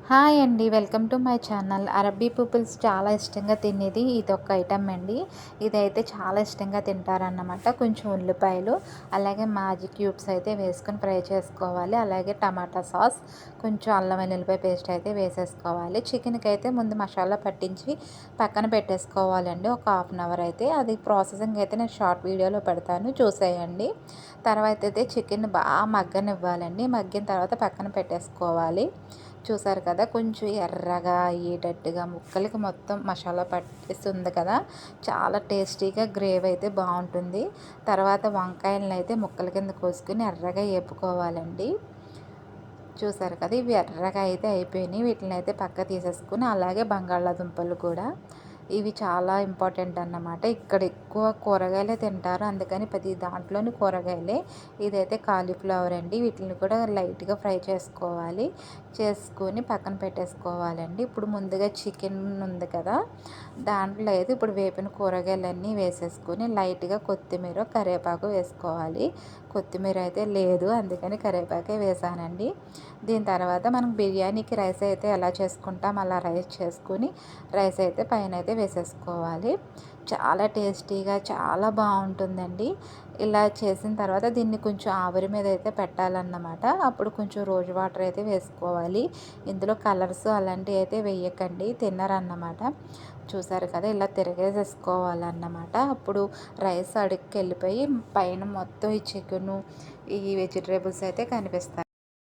Hi అండి. Welcome to my channel. అరబ్బీ peoples చాలా ఇష్టంగా తినేది ఇదొక ఐటెం అండి. ఇదైతే చాలా ఇష్టంగా తింటారన్నమాట. కొంచెం ఉల్లిపాయలు, అలాగే మ్యాజిక్ క్యూబ్స్ అయితే వేసుకొని ఫ్రై చేసుకోవాలి. అలాగే టమాటా సాస్, కొంచెం అల్లం వెల్లుల్లిపాయ పేస్ట్ అయితే వేసేసుకోవాలి. చికెన్కి అయితే ముందు మసాలా పట్టించి పక్కన పెట్టేసుకోవాలండి. ఒక హాఫ్ అన్ అవర్ అయితే. అది ప్రాసెసింగ్ అయితే నేను షార్ట్ వీడియోలో పెడతాను, చూసేయండి. తర్వాత అయితే చికెన్ బాగా మగ్గనివ్వాలండి. మగ్గిన తర్వాత పక్కన పెట్టేసుకోవాలి. చూసారు కదా, కొంచెం ఎర్రగా అయ్యేటట్టుగా ముక్కలకి మొత్తం మసాలా పట్టేస్తుంది కదా, చాలా టేస్టీగా గ్రేవీ అయితే బాగుంటుంది. తర్వాత వంకాయలను అయితే ముక్కల కింద కోసుకుని ఎర్రగా వేపుకోవాలండి. చూసారు కదా, ఇవి ఎర్రగా అయితే అయిపోయినాయి. వీటిని అయితే పక్క తీసేసుకుని, అలాగే బంగాళాదుంపలు కూడా, ఇవి చాలా ఇంపార్టెంట్ అన్నమాట. ఇక్కడ ఎక్కువ కూరగాయలే తింటారు, అందుకని ప్రతి దాంట్లోని కూరగాయలే. ఇదైతే కాలీఫ్లవర్ అండి. వీటిని కూడా లైట్గా ఫ్రై చేసుకోవాలి. చేసుకొని పక్కన పెట్టేసుకోవాలండి. ఇప్పుడు ముందుగా చికెన్ ఉంది కదా, దాంట్లో అయితే ఇప్పుడు వేపిన కూరగాయలన్నీ వేసేసుకొని లైట్గా కొత్తిమీర, కరివేపాకు వేసుకోవాలి. కొత్తిమీర అయితే లేదు, అందుకని కరివేపాకే వేసానండి. దీని తర్వాత మనం బిర్యానీకి రైస్ అయితే ఎలా చేసుకుంటాం అలా రైస్ చేసుకుని రైస్ అయితే పైన అయితే వేసేసుకోవాలి. చాలా టేస్టీగా చాలా బాగుంటుందండి. ఇలా చేసిన తర్వాత దీన్ని కొంచెం ఆవిరి మీద అయితే పెట్టాలన్నమాట. అప్పుడు కొంచెం రోజ్ వాటర్ అయితే వేసుకోవాలి. ఇందులో కలర్స్ అలాంటివి అయితే వేయకండి, తిన్నరన్నమాట. చూసారు కదా, ఇలా తిరగేసేసుకోవాలన్నమాట. అప్పుడు రైస్ అడుగుకి వెళ్ళిపోయి పైన మొత్తం ఈ చికెను, ఈ వెజిటేబుల్స్ అయితే కనిపిస్తాయి.